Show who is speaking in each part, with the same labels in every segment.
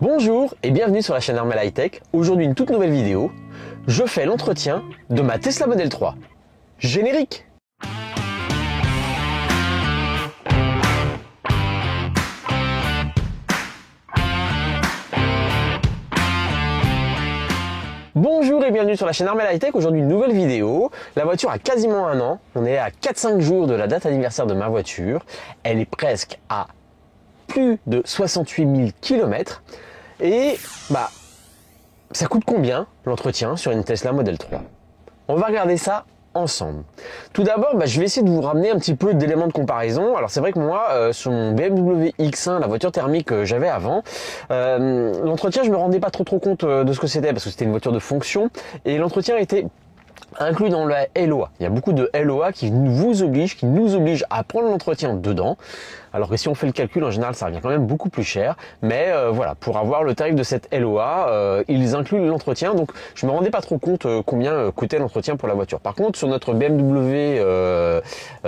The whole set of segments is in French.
Speaker 1: Bonjour et bienvenue sur la chaîne Armel High Tech. Aujourd'hui une toute nouvelle vidéo. Je fais l'entretien de ma Tesla Model 3. Générique. Bonjour et bienvenue sur la chaîne Armel High Tech. Aujourd'hui une nouvelle vidéo. La voiture a quasiment un an. On est à 4-5 jours de la date anniversaire de ma voiture. Elle est presque à plus de 68 000 km. Et ça coûte combien l'entretien sur une Tesla Model 3? On va regarder ça ensemble. Tout d'abord, je vais essayer de vous ramener un petit peu d'éléments de comparaison. Alors c'est vrai que moi, sur mon BMW X1, la voiture thermique que j'avais avant, l'entretien, je me rendais pas trop compte de ce que c'était parce que c'était une voiture de fonction et l'entretien était inclus dans la LOA. Il y a beaucoup de LOA qui nous obligent à prendre l'entretien dedans. Alors que si on fait le calcul, en général, ça revient quand même beaucoup plus cher. Mais voilà, pour avoir le tarif de cette LOA, ils incluent l'entretien. Donc, je me rendais pas trop compte combien coûtait l'entretien pour la voiture. Par contre, sur notre BMW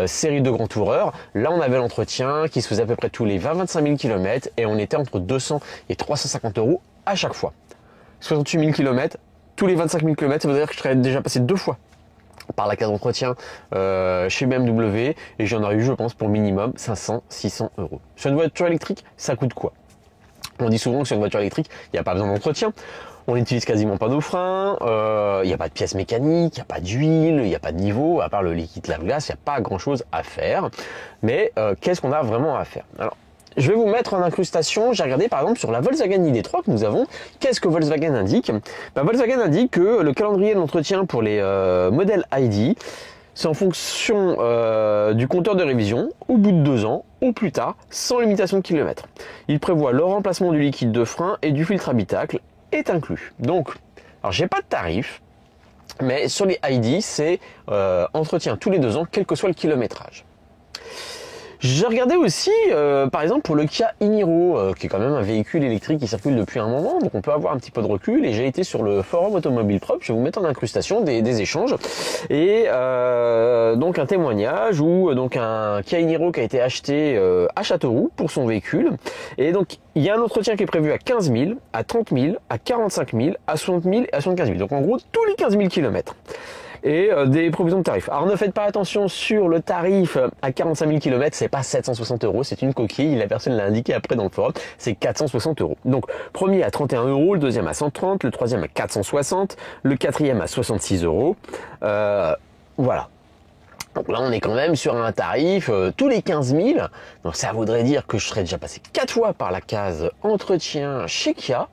Speaker 1: série de Grand Toureur, là, on avait l'entretien qui se faisait à peu près tous les 20-25 000 km et on était entre 200 et 350 € à chaque fois. 68 000 km. Tous les 25 000 km, ça veut dire que je serais déjà passé 2 fois par la case d'entretien chez BMW et j'en aurais eu, je pense, pour minimum 500-600 €. Sur une voiture électrique, ça coûte quoi? On dit souvent que sur une voiture électrique, il n'y a pas besoin d'entretien. On n'utilise quasiment pas nos freins, il n'y a pas de pièces mécaniques, il n'y a pas d'huile, il n'y a pas de niveau, à part le liquide lave-glace, il n'y a pas grand-chose à faire. Mais qu'est-ce qu'on a vraiment à faire? Alors, je vais vous mettre en incrustation, j'ai regardé par exemple sur la Volkswagen ID3 que nous avons. Qu'est-ce que Volkswagen indique? Volkswagen indique que le calendrier de l'entretien pour les modèles ID, c'est en fonction du compteur de révision, au bout de 2 ans, au plus tard, sans limitation de kilomètres. Il prévoit le remplacement du liquide de frein et du filtre habitacle est inclus. Donc, alors j'ai pas de tarif, mais sur les ID, c'est entretien tous les 2 ans, quel que soit le kilométrage. J'ai regardé aussi, par exemple, pour le Kia e-Niro, qui est quand même un véhicule électrique qui circule depuis un moment, donc on peut avoir un petit peu de recul. Et j'ai été sur le forum Automobile Propre, je vais vous mettre en incrustation des échanges. Et donc un témoignage où donc un Kia e-Niro qui a été acheté à Châteauroux pour son véhicule. Et donc il y a un entretien qui est prévu à 15 000, à 30 000, à 45 000, à 60 000 et à 75 000. Donc en gros, tous les 15 000 km. Et des provisions de tarifs. Alors ne faites pas attention sur le tarif à 45 000 km, c'est pas 760 €, c'est une coquille, la personne l'a indiqué après dans le forum, c'est 460 €. Donc premier à 31 €, le deuxième à 130, le troisième à 460, le quatrième à 66 €. Voilà. Donc là on est quand même sur un tarif tous les 15 000, donc ça voudrait dire que je serais déjà passé 4 fois par la case entretien chez Kia.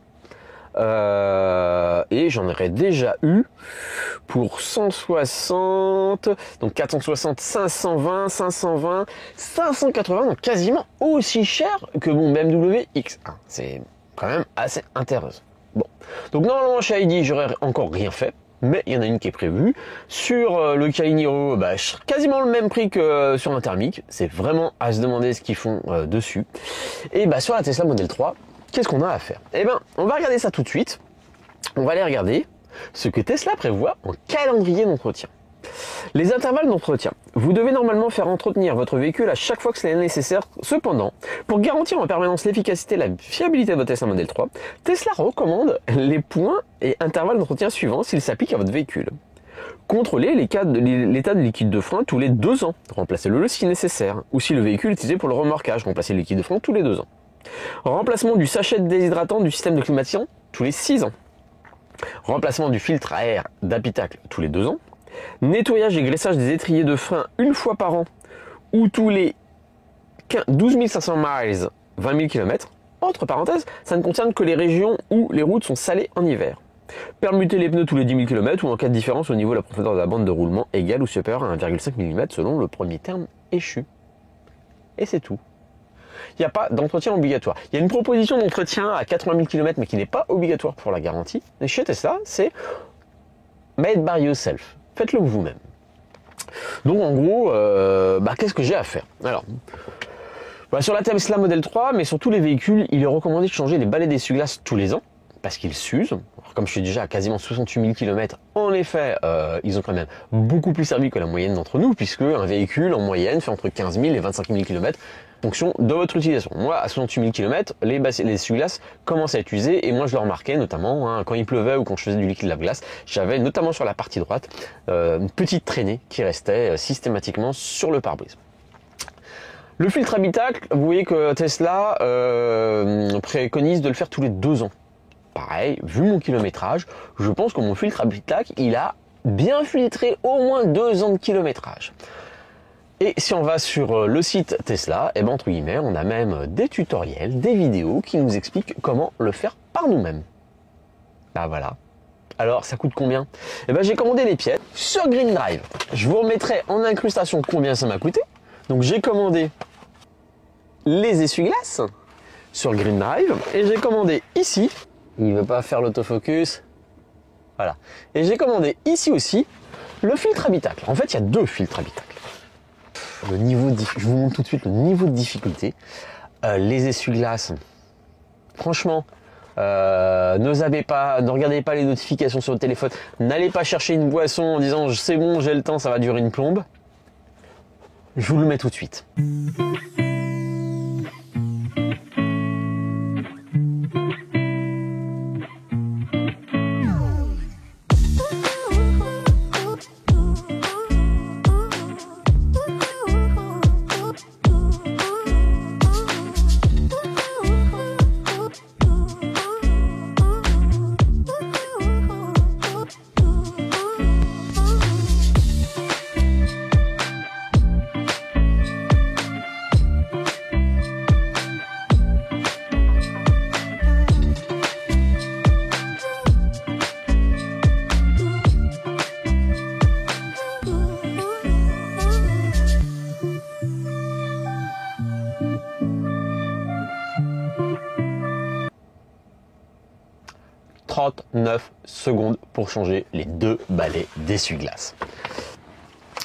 Speaker 1: Et j'en aurais déjà eu pour 160, donc 460, 520, 520, 580, donc quasiment aussi cher que mon BMW X1. C'est quand même assez intéressant. Bon, donc normalement chez ID j'aurais encore rien fait, mais il y en a une qui est prévue. Sur le Kia e-Niro, quasiment le même prix que sur un thermique. C'est vraiment à se demander ce qu'ils font dessus. Et sur la Tesla Model 3, qu'est-ce qu'on a à faire? On va regarder ça tout de suite. On va aller regarder ce que Tesla prévoit en calendrier d'entretien. Les intervalles d'entretien. Vous devez normalement faire entretenir votre véhicule à chaque fois que cela est nécessaire. Cependant, pour garantir en permanence l'efficacité et la fiabilité de votre Tesla Model 3, Tesla recommande les points et intervalles d'entretien suivants s'ils s'appliquent à votre véhicule. Contrôlez l'état de liquide de frein tous les 2 ans. Remplacez-le si nécessaire. Ou si le véhicule est utilisé pour le remorquage, remplacez le liquide de frein tous les 2 ans. Remplacement du sachet déshydratant du système de climatisation tous les 6 ans. Remplacement du filtre à air d'habitacle tous les 2 ans. Nettoyage et graissage des étriers de frein une fois par an ou tous les 12 500 miles, 20 000 km. Entre parenthèses, ça ne concerne que les régions où les routes sont salées en hiver. Permuter les pneus tous les 10 000 km ou en cas de différence au niveau de la profondeur de la bande de roulement égale ou supérieure à 1,5 mm selon le premier terme échu. Et c'est tout. Il n'y a pas d'entretien obligatoire. Il y a une proposition d'entretien à 80 000 km mais qui n'est pas obligatoire pour la garantie. Et chez Tesla, c'est made by yourself. Faites-le vous-même. Donc en gros, qu'est-ce que j'ai à faire? Alors, sur la Tesla Model 3, mais sur tous les véhicules, il est recommandé de changer les balais d'essuie-glace tous les ans. parce qu'ils s'usent. Comme je suis déjà à quasiment 68 000 km, en effet, ils ont quand même beaucoup plus servi que la moyenne d'entre nous, puisque un véhicule en moyenne fait entre 15 000 et 25 000 km en fonction de votre utilisation. Moi, à 68 000 km, les essuie-glaces commencent à être usés, et moi je le remarquais notamment quand il pleuvait ou quand je faisais du liquide lave-glace, j'avais notamment sur la partie droite une petite traînée qui restait systématiquement sur le pare-brise. Le filtre habitacle, vous voyez que Tesla préconise de le faire tous les 2 ans. Pareil, vu mon kilométrage, je pense que mon filtre habitacle, il a bien filtré au moins 2 ans de kilométrage. Et si on va sur le site Tesla, et ben entre guillemets, on a même des tutoriels, des vidéos qui nous expliquent comment le faire par nous-mêmes. Bah voilà. Alors, ça coûte combien? Eh ben, j'ai commandé les pièces sur Green Drive. Je vous remettrai en incrustation combien ça m'a coûté. Donc, j'ai commandé les essuie-glaces sur Green Drive et j'ai commandé ici. Il veut pas faire l'autofocus. Voilà. Et j'ai commandé ici aussi le filtre habitacle. En fait, il y a 2 filtres habitacle. Je vous montre tout de suite le niveau de difficulté. Les essuie-glaces, franchement, ne regardez pas les notifications sur le téléphone. N'allez pas chercher une boisson en disant c'est bon, j'ai le temps, ça va durer une plombe. Je vous le mets tout de suite. « 39 secondes pour changer les 2 balais d'essuie-glace. »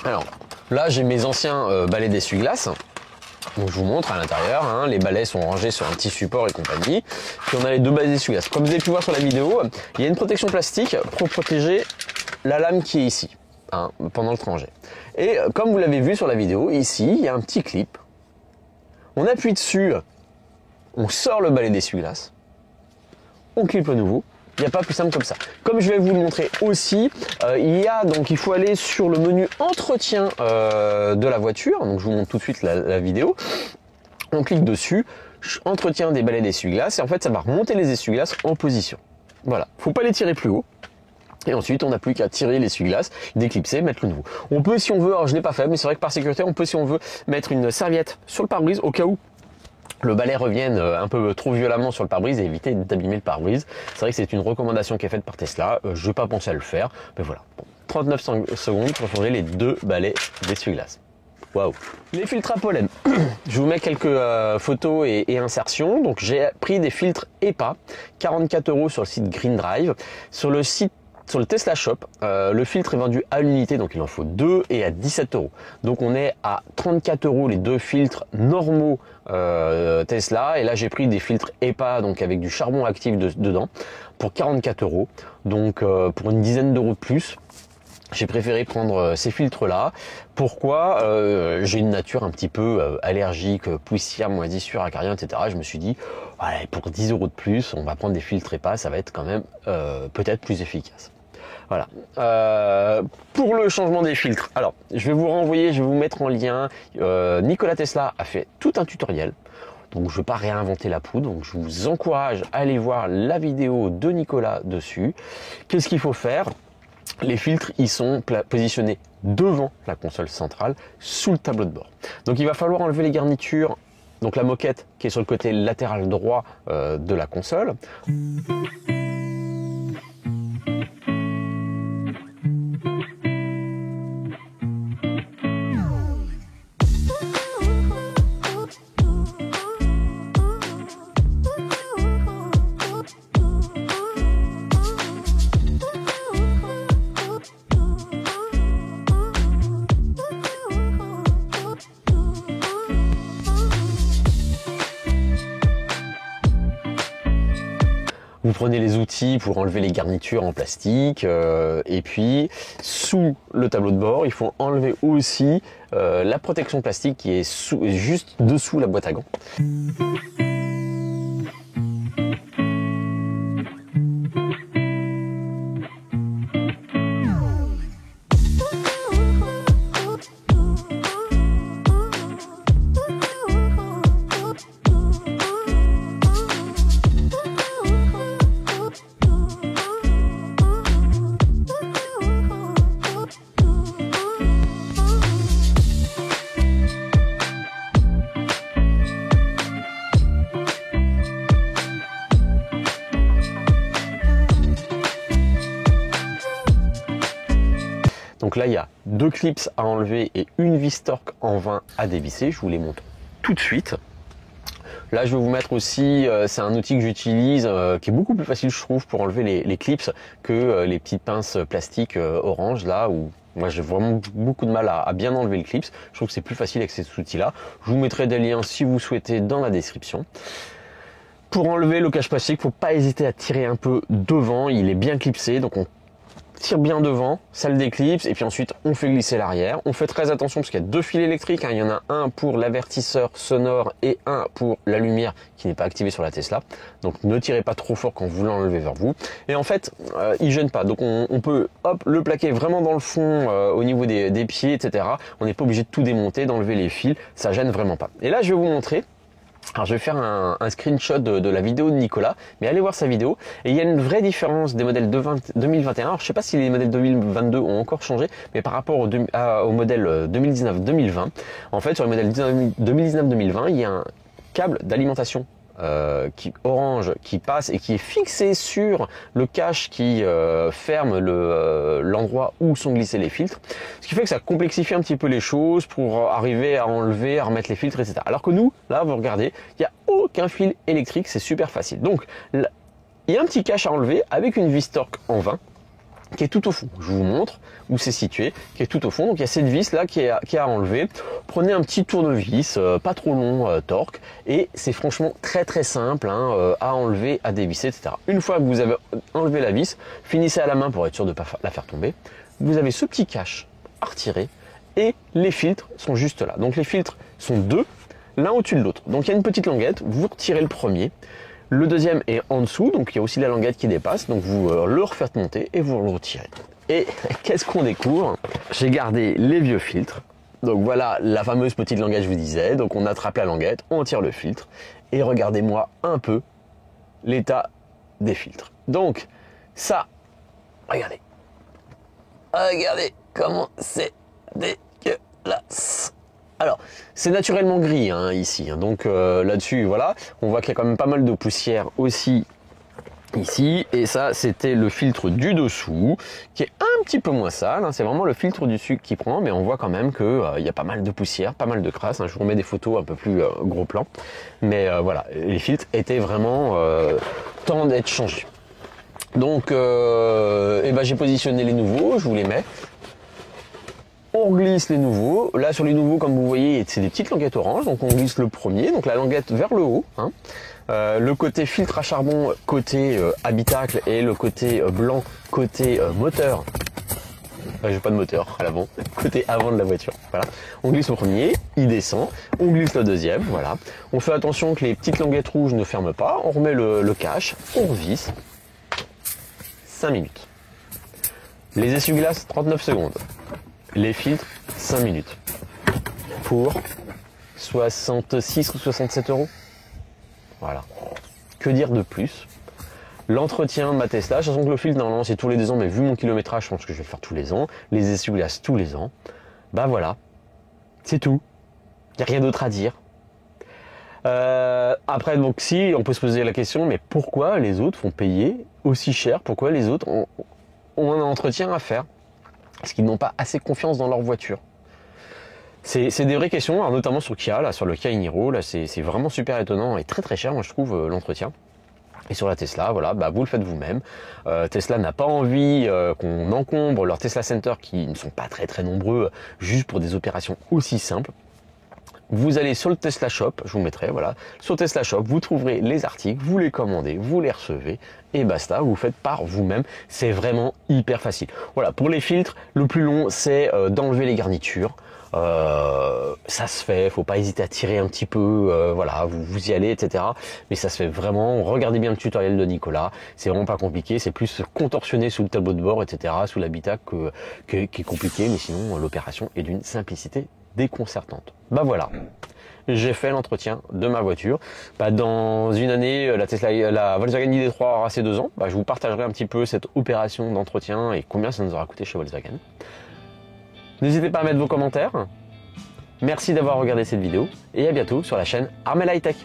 Speaker 1: Alors là, j'ai mes anciens balais d'essuie-glace. Donc je vous montre à l'intérieur, hein, les balais sont rangés sur un petit support et compagnie. Puis on a les 2 balais d'essuie-glace. Comme vous avez pu voir sur la vidéo, il y a une protection plastique pour protéger la lame qui est ici, hein, pendant le trajet. Et comme vous l'avez vu sur la vidéo, ici, il y a un petit clip. On appuie dessus, on sort le balai d'essuie-glace, on clip le nouveau. Il n'y a pas plus simple comme ça. Comme je vais vous le montrer aussi, il faut aller sur le menu entretien de la voiture. Donc je vous montre tout de suite la vidéo. On clique dessus, entretien des balais d'essuie-glace, et en fait ça va remonter les essuie-glaces en position. Voilà, faut pas les tirer plus haut. Et ensuite, on n'a plus qu'à tirer l'essuie-glace, déclipser, mettre le nouveau. On peut, si on veut, alors je l'ai pas fait, mais c'est vrai que par sécurité, on peut, si on veut, mettre une serviette sur le pare-brise au cas où le balai revienne un peu trop violemment sur le pare-brise et éviter d'abîmer le pare-brise. C'est vrai que c'est une recommandation qui est faite par Tesla. Je n'ai pas pensé à le faire, mais voilà. Bon, 39 secondes pour changer les 2 balais d'essuie-glace. Waouh. Les filtres à pollen. Je vous mets quelques photos et insertions. Donc j'ai pris des filtres EPA, 44 € sur le site Green Drive. Sur le Tesla Shop, le filtre est vendu à l'unité, donc il en faut 2 et à 17 €. Donc on est à 34 € les 2 filtres normaux Tesla. Et là j'ai pris des filtres EPA, donc avec du charbon actif dedans, pour 44 €. Donc pour une dizaine d'euros de plus. J'ai préféré prendre ces filtres-là. Pourquoi? J'ai une nature un petit peu allergique, poussière, moisissure, acarien, etc. Je me suis dit, allez, pour 10 € de plus, on va prendre des filtres EPA, ça va être quand même peut-être plus efficace. Voilà. Pour le changement des filtres, alors je vais vous renvoyer, je vais vous mettre en lien. Nikola Tesla a fait tout un tutoriel. Donc je ne vais pas réinventer la poudre, donc je vous encourage à aller voir la vidéo de Nicolas dessus. Qu'est-ce qu'il faut faire? Les filtres, ils sont positionnés devant la console centrale, sous le tableau de bord. Donc il va falloir enlever les garnitures, donc la moquette qui est sur le côté latéral droit de la console. Vous prenez les outils pour enlever les garnitures en plastique. Et puis, sous le tableau de bord, il faut enlever aussi la protection plastique qui est juste dessous la boîte à gants. Donc là, il y a 2 clips à enlever et une vis torque en 20 à dévisser. Je vous les montre tout de suite. Là, je vais vous mettre aussi, c'est un outil que j'utilise qui est beaucoup plus facile, je trouve, pour enlever les clips que les petites pinces plastiques orange, là, où moi j'ai vraiment beaucoup de mal à bien enlever le clips. Je trouve que c'est plus facile avec cet outil-là. Je vous mettrai des liens si vous souhaitez dans la description. Pour enlever le cache plastique, faut pas hésiter à tirer un peu devant. Il est bien clipsé, donc on tire bien devant, ça le déclipse, et puis ensuite on fait glisser l'arrière. On fait très attention parce qu'il y a 2 fils électriques, hein. Il y en a un pour l'avertisseur sonore et un pour la lumière qui n'est pas activée sur la Tesla. Donc ne tirez pas trop fort quand vous l'enlevez vers vous. Et en fait, il gêne pas. Donc on peut le plaquer vraiment dans le fond au niveau des pieds, etc. On n'est pas obligé de tout démonter, d'enlever les fils, ça gêne vraiment pas. Et là je vais vous montrer. Alors je vais faire un screenshot de la vidéo de Nicolas, mais allez voir sa vidéo. Et il y a une vraie différence des modèles 2021. Alors je sais pas si les modèles 2022 ont encore changé, mais par rapport au modèle 2019-2020, en fait sur le modèle 2019-2020, il y a un câble d'alimentation orange qui passe et qui est fixé sur le cache qui ferme l'endroit où sont glissés les filtres, ce qui fait que ça complexifie un petit peu les choses pour arriver à enlever, à remettre les filtres, etc. Alors que nous, là, vous regardez, il n'y a aucun fil électrique, c'est super facile. Donc, là, il y a un petit cache à enlever avec une vis torque en 20 qui est tout au fond. Je vous montre où c'est situé, qui est tout au fond. Donc il y a cette vis là qui est à enlever. Prenez un petit tournevis, pas trop long, torque, et c'est franchement très très simple hein, à enlever, à dévisser, etc. Une fois que vous avez enlevé la vis, finissez à la main pour être sûr de ne pas la faire tomber. Vous avez ce petit cache à retirer et les filtres sont juste là. Donc les filtres sont 2, l'un au-dessus de l'autre. Donc il y a une petite languette, vous retirez le premier. Le deuxième est en dessous, donc il y a aussi la languette qui dépasse, donc vous le refaites monter et vous le retirez. Et qu'est-ce qu'on découvre? J'ai gardé les vieux filtres. Donc voilà la fameuse petite languette que je vous disais. Donc on attrape la languette, on tire le filtre. Et regardez-moi un peu l'état des filtres. Donc ça, regardez. Regardez comment c'est dégueulasse. Alors, c'est naturellement gris hein, ici, hein. Donc là-dessus, voilà, on voit qu'il y a quand même pas mal de poussière aussi ici. Et ça, c'était le filtre du dessous, qui est un petit peu moins sale, hein. C'est vraiment le filtre du dessus qui prend, mais on voit quand même qu'il y a pas mal de poussière, pas mal de crasse, hein. Je vous remets des photos un peu plus gros plan. Mais voilà, les filtres étaient vraiment temps d'être changés. Donc, j'ai positionné les nouveaux, je vous les mets. On glisse les nouveaux. Là, sur les nouveaux, comme vous voyez, c'est des petites languettes orange. Donc, on glisse le premier. Donc, la languette vers le haut. Hein. Le côté filtre à charbon, côté habitacle, et le côté blanc, côté moteur. J'ai pas de moteur à l'avant. Côté avant de la voiture. Voilà. On glisse le premier. Il descend. On glisse le deuxième. Voilà. On fait attention que les petites languettes rouges ne ferment pas. On remet le cache. On revisse. 5 minutes. Les essuie-glaces, 39 secondes. Les filtres, 5 minutes. Pour 66 ou 67 €. Voilà. Que dire de plus? L'entretien de ma Tesla, je sens que le filtre, normalement, c'est tous les 2 ans, mais vu mon kilométrage, je pense que je vais le faire tous les ans. Les essuie-glaces, tous les ans. Bah voilà. C'est tout. Il n'y a rien d'autre à dire. Après, donc si, on peut se poser la question, mais pourquoi les autres font payer aussi cher? Pourquoi les autres ont un entretien à faire? Parce qu'ils n'ont pas assez confiance dans leur voiture. C'est des vraies questions, alors notamment sur Kia, là, sur le Kia Niro, là, c'est vraiment super étonnant et très très cher, moi je trouve, l'entretien. Et sur la Tesla, voilà, bah, vous le faites vous-même. Tesla n'a pas envie qu'on encombre leurs Tesla Center qui ne sont pas très très nombreux, juste pour des opérations aussi simples. Vous allez sur le Tesla Shop, je vous mettrai, voilà, sur Tesla Shop, vous trouverez les articles, vous les commandez, vous les recevez, et basta, vous faites par vous-même. C'est vraiment hyper facile. Voilà, pour les filtres, le plus long, c'est d'enlever les garnitures. Ça se fait, faut pas hésiter à tirer un petit peu, voilà, vous y allez, etc. Mais ça se fait vraiment, regardez bien le tutoriel de Nicolas, c'est vraiment pas compliqué, c'est plus contorsionné sous le tableau de bord, etc., sous l'habitacle qui est compliqué, mais sinon l'opération est d'une simplicité déconcertante. Bah voilà, j'ai fait l'entretien de ma voiture. Bah, dans une année, la Volkswagen ID3 aura ses 2 ans, bah, je vous partagerai un petit peu cette opération d'entretien et combien ça nous aura coûté chez Volkswagen. N'hésitez pas à mettre vos commentaires. Merci d'avoir regardé cette vidéo et à bientôt sur la chaîne Armel High Tech.